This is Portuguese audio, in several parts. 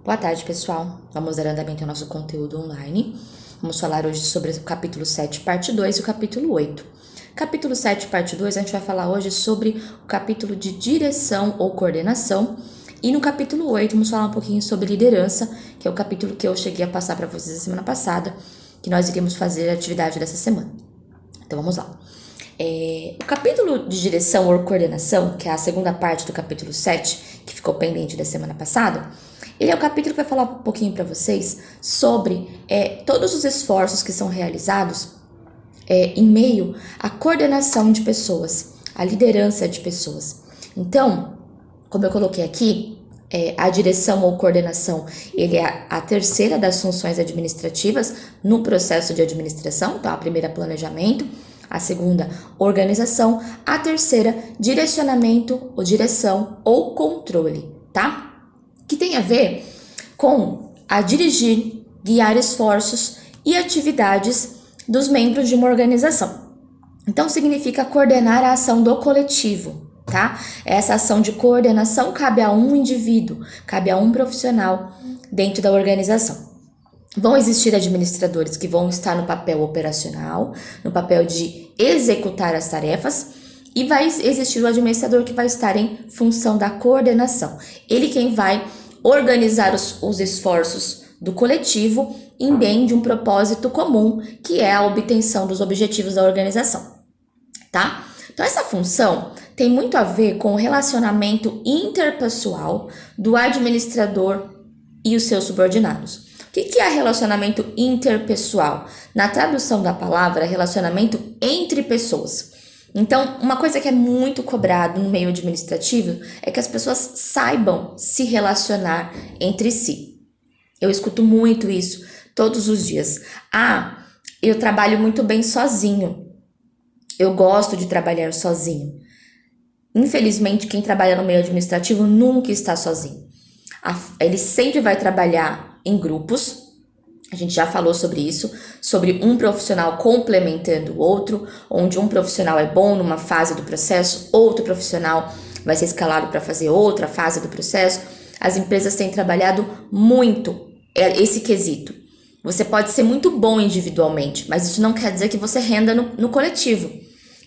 Boa tarde, pessoal. Vamos dar andamento ao nosso conteúdo online. Vamos falar hoje sobre o capítulo 7, parte 2 e o capítulo 8. Capítulo 7, parte 2, a gente vai falar hoje sobre o capítulo de direção ou coordenação. E no capítulo 8, vamos falar um pouquinho sobre liderança, que é o capítulo que eu cheguei a passar para vocês a semana passada, que nós iremos fazer a atividade dessa semana. Então, vamos lá. O capítulo de direção ou coordenação, que é a segunda parte do capítulo 7, que ficou pendente da semana passada, ele é o capítulo que vai falar um pouquinho para vocês sobre todos os esforços que são realizados em meio à coordenação de pessoas, à liderança de pessoas. Então, como eu coloquei aqui, a direção ou coordenação, ele é a terceira das funções administrativas no processo de administração. Então, a primeira, planejamento; a segunda, organização; a terceira, direcionamento ou direção ou controle, tá? Que tem a ver com a dirigir, guiar esforços e atividades dos membros de uma organização. Então, significa coordenar a ação do coletivo, tá? Essa ação de coordenação cabe a um indivíduo, cabe a um profissional dentro da organização. Vão existir administradores que vão estar no papel operacional, no papel de executar as tarefas, e vai existir o administrador que vai estar em função da coordenação. Ele quem vai organizar os esforços do coletivo em bem de um propósito comum, que é a obtenção dos objetivos da organização, tá? Então, essa função tem muito a ver com o relacionamento interpessoal do administrador e os seus subordinados. O que é relacionamento interpessoal? Na tradução da palavra, relacionamento entre pessoas. Então, uma coisa que é muito cobrado no meio administrativo é que as pessoas saibam se relacionar entre si. Eu escuto muito isso todos os dias. Eu trabalho muito bem sozinho. Eu gosto de trabalhar sozinho. Infelizmente, quem trabalha no meio administrativo nunca está sozinho. Ele sempre vai trabalhar em grupos. A gente já falou sobre isso, sobre um profissional complementando o outro, onde um profissional é bom numa fase do processo, outro profissional vai ser escalado para fazer outra fase do processo. As empresas têm trabalhado muito esse quesito. Você pode ser muito bom individualmente, mas isso não quer dizer que você renda no coletivo.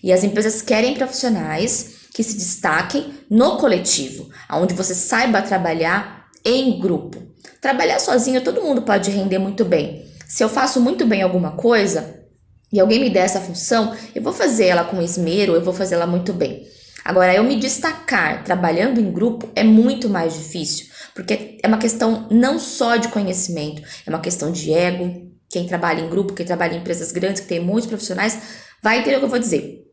E as empresas querem profissionais que se destaquem no coletivo, onde você saiba trabalhar em grupo. Trabalhar sozinho, todo mundo pode render muito bem. Se eu faço muito bem alguma coisa e alguém me der essa função, eu vou fazer ela com esmero, eu vou fazer ela muito bem. Agora, eu me destacar trabalhando em grupo é muito mais difícil, porque é uma questão não só de conhecimento, é uma questão de ego. Quem trabalha em grupo, quem trabalha em empresas grandes, que tem muitos profissionais, vai entender o que eu vou dizer.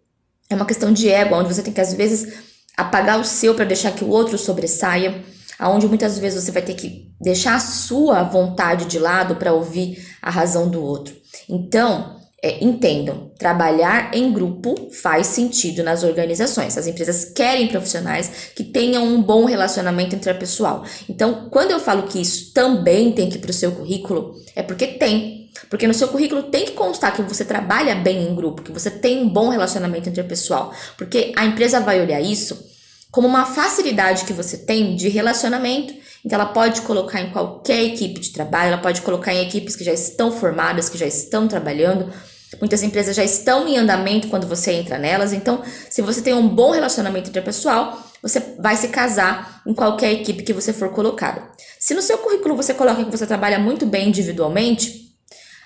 É uma questão de ego, onde você tem que, às vezes, apagar o seu para deixar que o outro sobressaia, onde muitas vezes você vai ter que deixar a sua vontade de lado para ouvir a razão do outro. Então, entendam, trabalhar em grupo faz sentido nas organizações. As empresas querem profissionais que tenham um bom relacionamento interpessoal. Então, quando eu falo que isso também tem que ir para o seu currículo, é porque tem. Porque no seu currículo tem que constar que você trabalha bem em grupo, que você tem um bom relacionamento interpessoal. Porque a empresa vai olhar isso como uma facilidade que você tem de relacionamento. Então, ela pode colocar em qualquer equipe de trabalho, ela pode colocar em equipes que já estão formadas, que já estão trabalhando. Muitas empresas já estão em andamento quando você entra nelas. Então, se você tem um bom relacionamento interpessoal, você vai se casar em qualquer equipe que você for colocado. Se no seu currículo você coloca que você trabalha muito bem individualmente,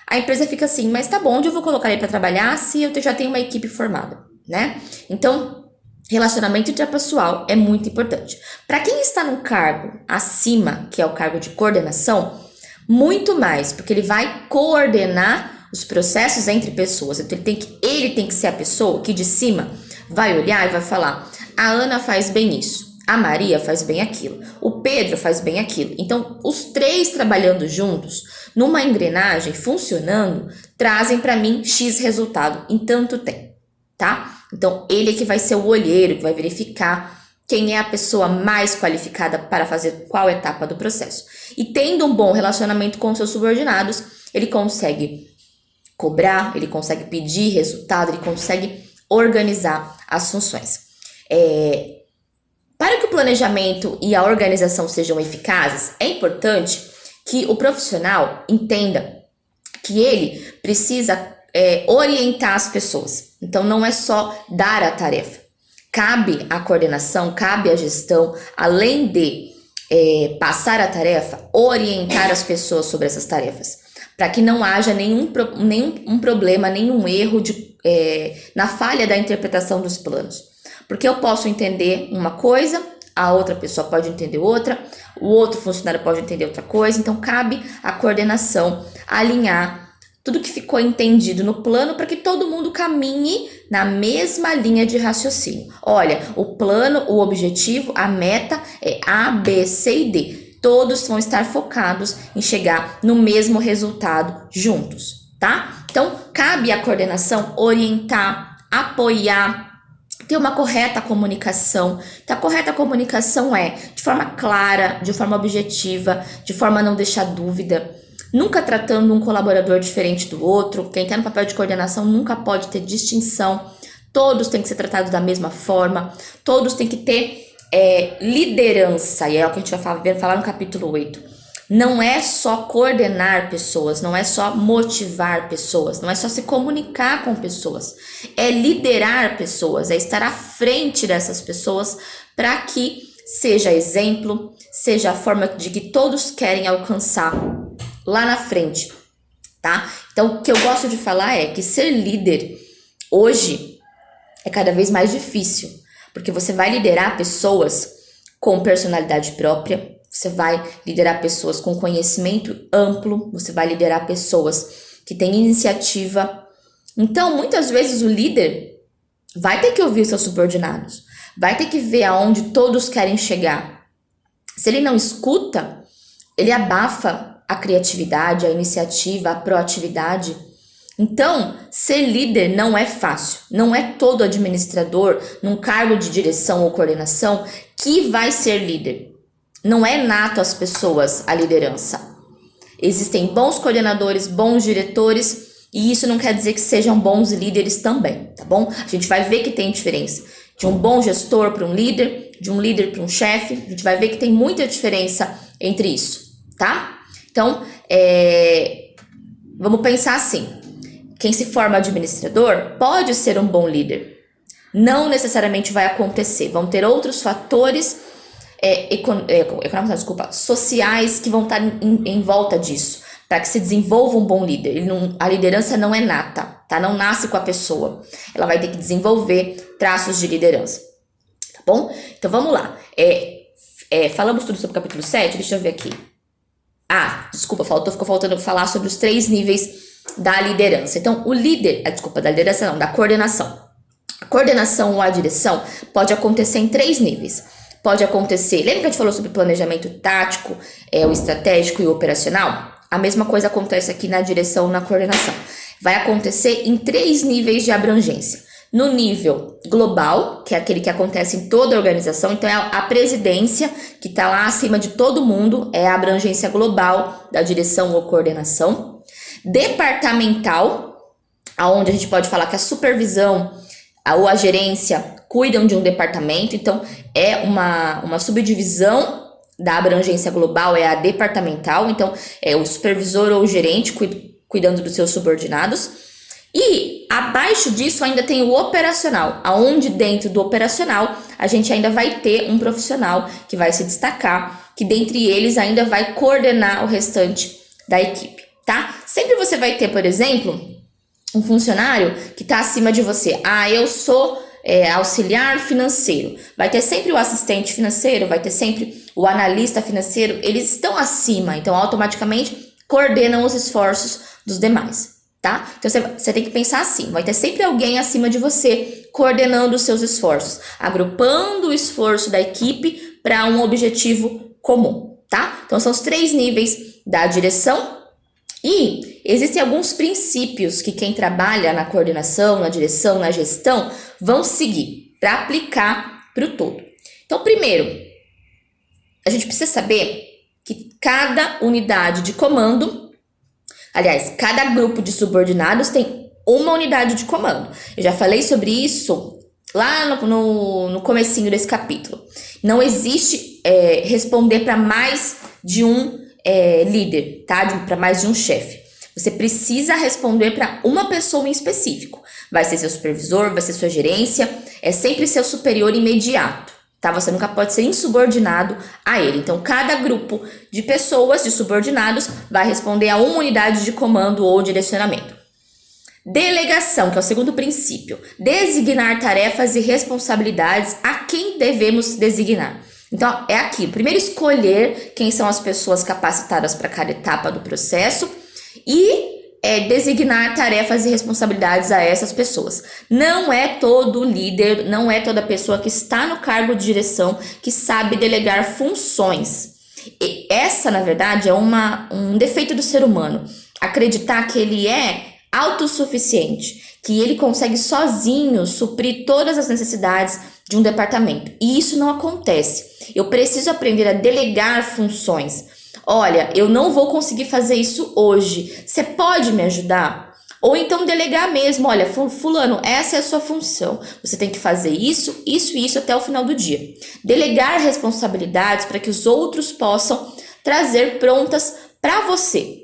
a empresa fica assim, mas tá bom, onde eu vou colocar ele para trabalhar se eu já tenho uma equipe formada, né? Então, relacionamento interpessoal é muito importante. Para quem está no cargo acima, que é o cargo de coordenação, muito mais, porque ele vai coordenar os processos entre pessoas. Então, ele tem que ser a pessoa que de cima vai olhar e vai falar: a Ana faz bem isso, a Maria faz bem aquilo, o Pedro faz bem aquilo. Então, os três trabalhando juntos, numa engrenagem, funcionando, trazem para mim X resultado em tanto tempo, tá? Então, ele é que vai ser o olheiro, que vai verificar quem é a pessoa mais qualificada para fazer qual etapa do processo. E tendo um bom relacionamento com seus subordinados, ele consegue cobrar, ele consegue pedir resultado, ele consegue organizar as funções. Para que o planejamento e a organização sejam eficazes, é importante que o profissional entenda que ele precisa orientar as pessoas. Então, não é só dar a tarefa. Cabe a coordenação, cabe a gestão, além de passar a tarefa, orientar as pessoas sobre essas tarefas, para que não haja nenhum problema, nenhum erro na falha da interpretação dos planos. Porque eu posso entender uma coisa, a outra pessoa pode entender outra, o outro funcionário pode entender outra coisa, então cabe a coordenação alinhar tudo que ficou entendido no plano para que todo mundo caminhe na mesma linha de raciocínio. Olha, o plano, o objetivo, a meta é A, B, C e D. Todos vão estar focados em chegar no mesmo resultado juntos, tá? Então, cabe à coordenação orientar, apoiar, ter uma correta comunicação. Então, a correta comunicação é de forma clara, de forma objetiva, de forma a não deixar dúvida. Nunca tratando um colaborador diferente do outro. Quem está no papel de coordenação nunca pode ter distinção. Todos têm que ser tratados da mesma forma. Todos têm que ter liderança. E é o que a gente vai falar no capítulo 8. Não é só coordenar pessoas, não é só motivar pessoas, não é só se comunicar com pessoas. É liderar pessoas, é estar à frente dessas pessoas para que seja exemplo, seja a forma de que todos querem alcançar lá na frente, tá? Então, o que eu gosto de falar é que ser líder hoje é cada vez mais difícil, porque você vai liderar pessoas com personalidade própria, você vai liderar pessoas com conhecimento amplo, você vai liderar pessoas que têm iniciativa. Então, muitas vezes o líder vai ter que ouvir os seus subordinados, vai ter que ver aonde todos querem chegar. Se ele não escuta, ele abafa a criatividade, a iniciativa, a proatividade. Então, ser líder não é fácil. Não é todo administrador num cargo de direção ou coordenação que vai ser líder. Não é nato às pessoas a liderança. Existem bons coordenadores, bons diretores, e isso não quer dizer que sejam bons líderes também, tá bom? A gente vai ver que tem diferença de um bom gestor para um líder, de um líder para um chefe. A gente vai ver que tem muita diferença entre isso, tá? Então, vamos pensar assim, quem se forma administrador pode ser um bom líder, não necessariamente vai acontecer, vão ter outros fatores sociais que vão estar em volta disso, para que se desenvolva um bom líder. A liderança não é nata, tá? Não nasce com a pessoa, ela vai ter que desenvolver traços de liderança, tá bom? Então vamos lá, falamos tudo sobre o capítulo 7, deixa eu ver aqui. Ficou faltando falar sobre os 3 níveis da liderança. Então, o líder, da liderança não, da coordenação. A coordenação ou a direção pode acontecer em 3 níveis. Pode acontecer, lembra que a gente falou sobre planejamento tático, o estratégico e o operacional? A mesma coisa acontece aqui na direção, na coordenação. Vai acontecer em 3 níveis de abrangência. No nível global, que é aquele que acontece em toda a organização, então é a presidência que está lá acima de todo mundo, é a abrangência global da direção ou coordenação. Departamental, onde a gente pode falar que a supervisão ou a gerência cuidam de um departamento, então é uma subdivisão da abrangência global, é a departamental, então é o supervisor ou o gerente cuidando dos seus subordinados. E abaixo disso ainda tem o operacional, aonde dentro do operacional a gente ainda vai ter um profissional que vai se destacar, que dentre eles ainda vai coordenar o restante da equipe, tá? Sempre você vai ter, por exemplo, um funcionário que está acima de você. Eu sou auxiliar financeiro. Vai ter sempre o assistente financeiro, vai ter sempre o analista financeiro. Eles estão acima, então automaticamente coordenam os esforços dos demais. Tá? Então você tem que pensar assim, vai ter sempre alguém acima de você coordenando os seus esforços, agrupando o esforço da equipe para um objetivo comum, tá? Então são os 3 níveis da direção e existem alguns princípios que quem trabalha na coordenação, na direção, na gestão vão seguir para aplicar para o todo. Então primeiro, a gente precisa saber que cada unidade de comando, aliás, cada grupo de subordinados tem uma unidade de comando. Eu já falei sobre isso lá no comecinho desse capítulo. Não existe responder para mais de um líder, tá? Para mais de um chefe. Você precisa responder para uma pessoa em específico. Vai ser seu supervisor, vai ser sua gerência, é sempre seu superior imediato, tá? Você nunca pode ser insubordinado a ele. Então, cada grupo de pessoas, de subordinados, vai responder a uma unidade de comando ou direcionamento. Delegação, que é o segundo princípio. Designar tarefas e responsabilidades a quem devemos designar. Então, é aqui. Primeiro, escolher quem são as pessoas capacitadas para cada etapa do processo e designar tarefas e responsabilidades a essas pessoas. Não é todo líder, não é toda pessoa que está no cargo de direção que sabe delegar funções. E essa, na verdade, é um defeito do ser humano. Acreditar que ele é autossuficiente, que ele consegue sozinho suprir todas as necessidades de um departamento. E isso não acontece. Eu preciso aprender a delegar funções. Olha, eu não vou conseguir fazer isso hoje. Você pode me ajudar? Ou então delegar mesmo. Olha, fulano, essa é a sua função. Você tem que fazer isso, isso e isso até o final do dia. Delegar responsabilidades para que os outros possam trazer prontas para você.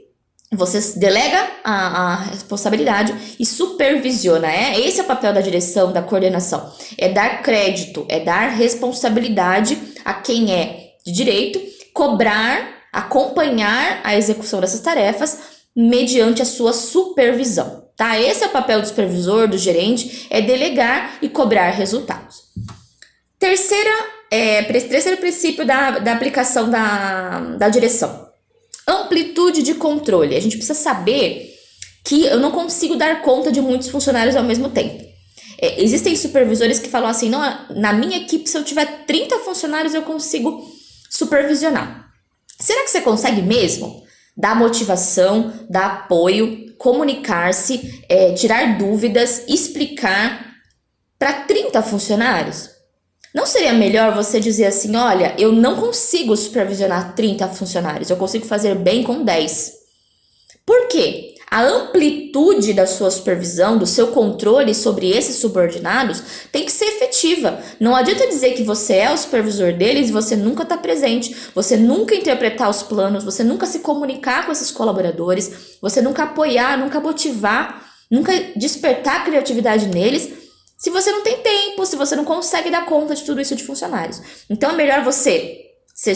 Você delega a responsabilidade e supervisiona. Esse é o papel da direção, da coordenação. É dar crédito, é dar responsabilidade a quem é de direito, cobrar, acompanhar a execução dessas tarefas mediante a sua supervisão, tá? Esse é o papel do supervisor, do gerente, é delegar e cobrar resultados. Terceiro princípio da aplicação da direção. Amplitude de controle. A gente precisa saber que eu não consigo dar conta de muitos funcionários ao mesmo tempo. Existem supervisores que falam assim, não, na minha equipe, se eu tiver 30 funcionários, eu consigo supervisionar. Será que você consegue mesmo dar motivação, dar apoio, comunicar-se, tirar dúvidas, explicar para 30 funcionários? Não seria melhor você dizer assim, olha, eu não consigo supervisionar 30 funcionários, eu consigo fazer bem com 10. Por quê? A amplitude da sua supervisão, do seu controle sobre esses subordinados tem que ser efetiva. Não adianta dizer que você é o supervisor deles e você nunca está presente, você nunca interpretar os planos, você nunca se comunicar com esses colaboradores, você nunca apoiar, nunca motivar, nunca despertar a criatividade neles, se você não tem tempo, se você não consegue dar conta de tudo isso de funcionários. Então é melhor você ser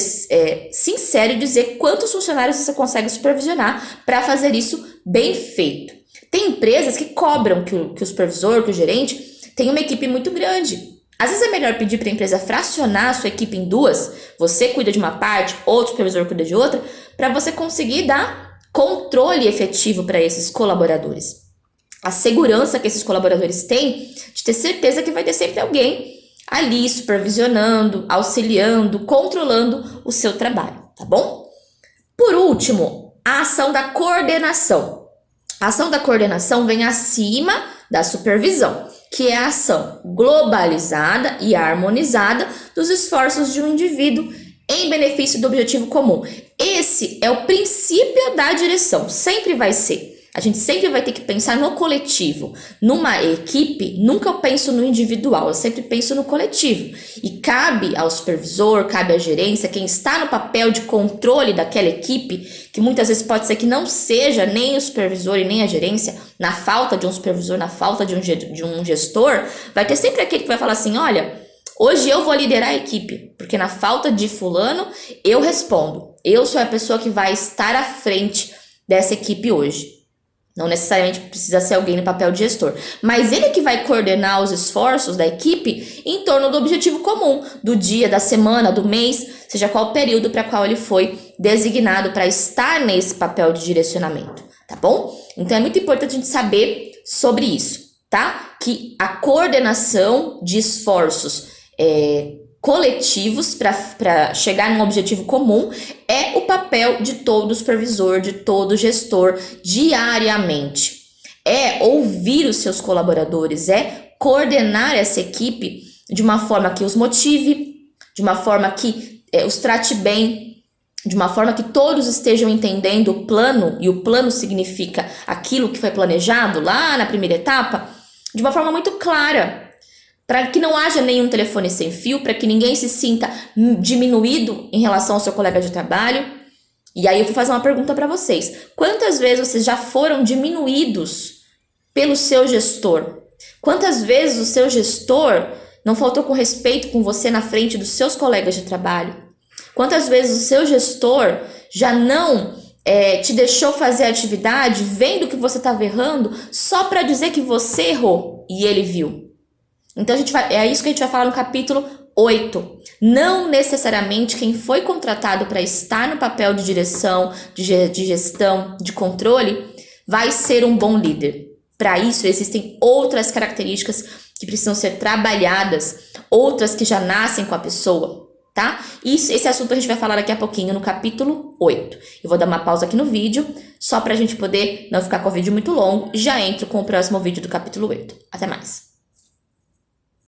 sincero e dizer quantos funcionários você consegue supervisionar para fazer isso bem feito. Tem empresas que cobram que o supervisor, que o gerente, tenha uma equipe muito grande. Às vezes é melhor pedir para a empresa fracionar a sua equipe em duas, você cuida de uma parte, outro supervisor cuida de outra, para você conseguir dar controle efetivo para esses colaboradores. A segurança que esses colaboradores têm de ter certeza que vai ter sempre alguém ali supervisionando, auxiliando, controlando o seu trabalho, tá bom? Por último, a ação da coordenação. A ação da coordenação vem acima da supervisão, que é a ação globalizada e harmonizada dos esforços de um indivíduo em benefício do objetivo comum. Esse é o princípio da direção, sempre vai ser. A gente sempre vai ter que pensar no coletivo. Numa equipe, nunca eu penso no individual, eu sempre penso no coletivo. E cabe ao supervisor, cabe à gerência, quem está no papel de controle daquela equipe, que muitas vezes pode ser que não seja nem o supervisor e nem a gerência, na falta de um supervisor, na falta de um gestor, vai ter sempre aquele que vai falar assim, olha, hoje eu vou liderar a equipe, porque na falta de fulano, eu respondo. Eu sou a pessoa que vai estar à frente dessa equipe hoje. Não necessariamente precisa ser alguém no papel de gestor, mas ele que vai coordenar os esforços da equipe em torno do objetivo comum, do dia, da semana, do mês, seja qual o período para qual ele foi designado para estar nesse papel de direcionamento, tá bom? Então é muito importante a gente saber sobre isso, tá? Que a coordenação de esforços coletivos para chegar num objetivo comum é o papel de todo supervisor, de todo gestor diariamente. É ouvir os seus colaboradores, é coordenar essa equipe de uma forma que os motive, de uma forma que os trate bem, de uma forma que todos estejam entendendo o plano, e o plano significa aquilo que foi planejado lá na primeira etapa, de uma forma muito clara. para que não haja nenhum telefone sem fio, para que ninguém se sinta diminuído em relação ao seu colega de trabalho. E aí eu vou fazer uma pergunta para vocês. Quantas vezes vocês já foram diminuídos pelo seu gestor? Quantas vezes o seu gestor não faltou com respeito com você na frente dos seus colegas de trabalho? Quantas vezes o seu gestor já não te deixou fazer a atividade vendo que você estava errando só para dizer que você errou e ele viu? Então é isso que a gente vai falar no capítulo 8. Não necessariamente quem foi contratado para estar no papel de direção, de gestão, de controle, vai ser um bom líder. Para isso, existem outras características que precisam ser trabalhadas, outras que já nascem com a pessoa, tá? Esse assunto a gente vai falar daqui a pouquinho no capítulo 8. Eu vou dar uma pausa aqui no vídeo, só para a gente poder não ficar com o vídeo muito longo. Já entro com o próximo vídeo do capítulo 8. Até mais!